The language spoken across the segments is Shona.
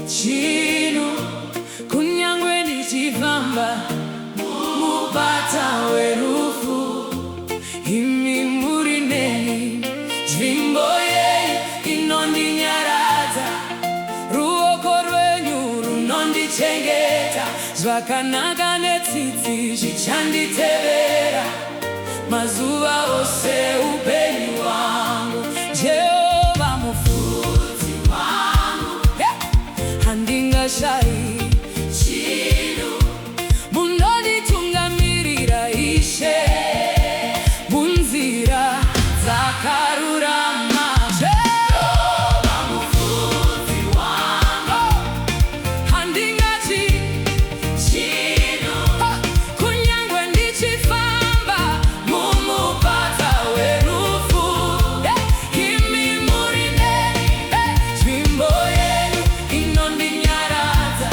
chino kunyangwe nichifamba mumupata werufu imi muri neni nzvimbo yeyu inondinyaradza ruoko rwenyu runondichengeta zvakanaka netsitsi zvichanditevera mazuva ose upenyu hwangu. Jehovha mufudzi wangu, handingashayi chinhu. Munonditungamirira Ishe munzira dzakarurama. Jehovha mufudzi wangu, handingatyi chinhu. Kunyangwe ndichifamba mumupata werufu, imi muri neni, nzvimbo yenyu inondinyaradza,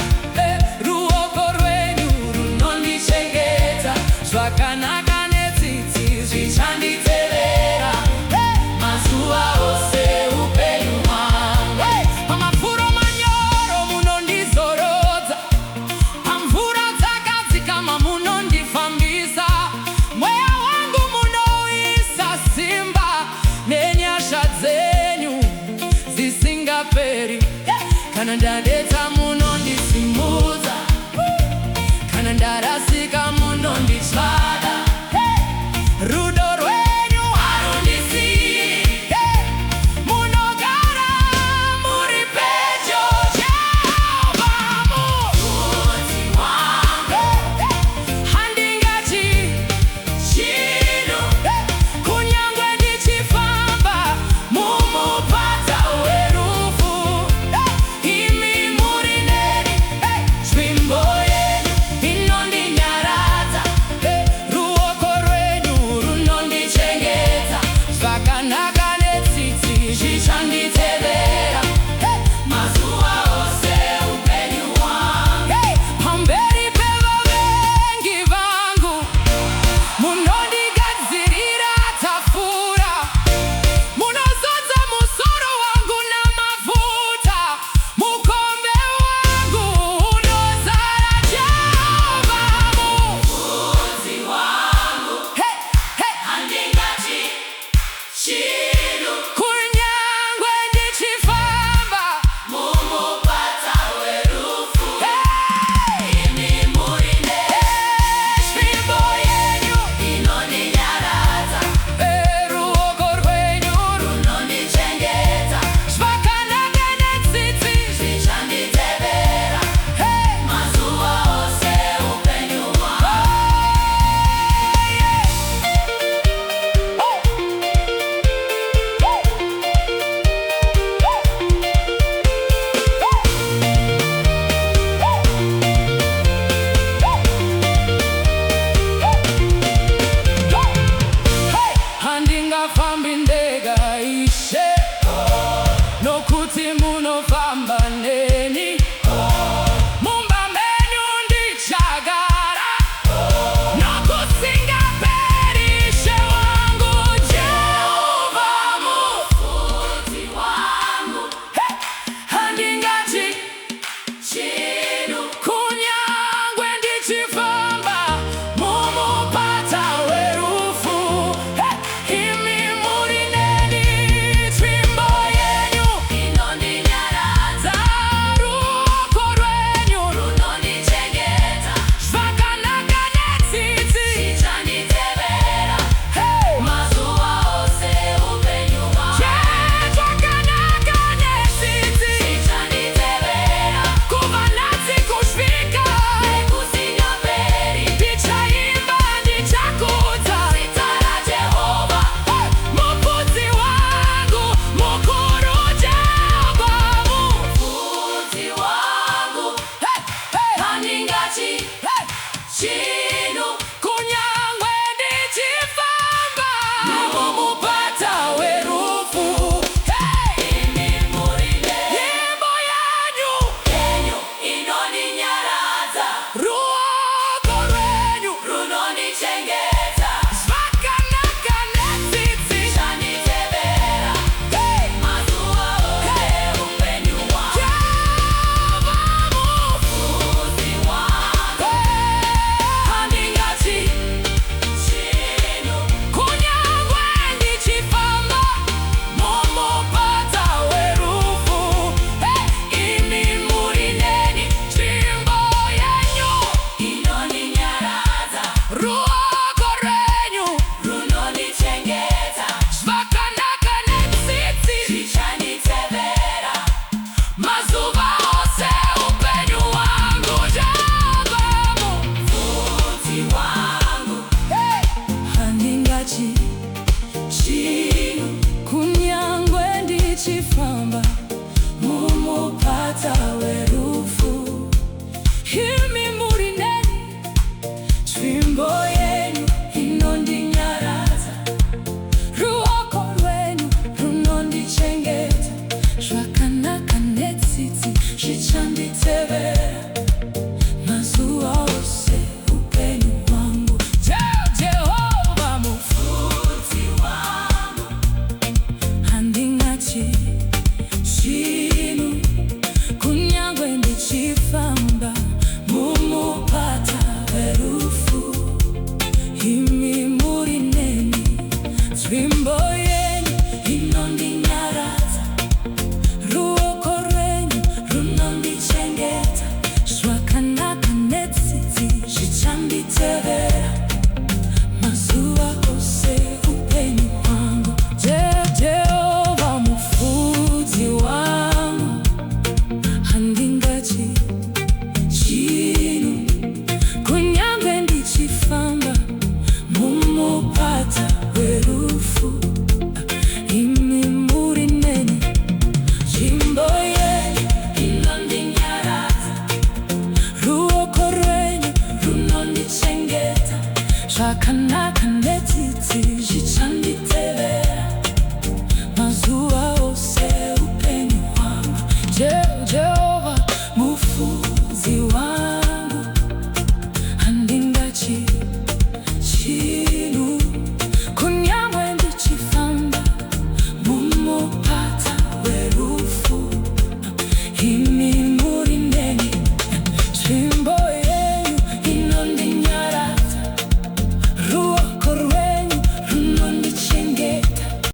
ruoko rwenyu runondichengeta zvakanaka netsitsi zvichanditevera mazuva ose upenyu hwangu. Pamafuro manyoro munondizorodza, pamvura dzakadzikama munondifambisa, mweya wangu munoisa simba nenyasha dzenyu dzisingaperi. Kana ndadetsa munondisimudza, kana ndarasika munonditsvada. Rudo rwenyu harundisiyi, munogara muri pedyo. Jehovha mufudzi wangu, handingatyi chinhu. Kunyangwe ndichifamba mumupata werufu, imi muri neni, nzvimbo yenyu inondinyaradza, ruoko rwenyu runondichengeta zvakanaka netsitsi zvichanditevera mazuva ose upenyu hwangu. Pamberi pevavengi vangu munondigadzirira tafura, munozodza musoro wangu namafuta, mukombe wangu unozara. Jehovha mufudzi wangu, handingatyi chinhu. Kunyangwe ndichifamba mumupata werufu, imi muri neni, nzvimbo yenyu inondinyaradza, ruoko rwenyu runondichengeta zvakanaka netsitsi zvichanditevera mazuva ose upenyu hwangu. Handingafambi ndega Ishe,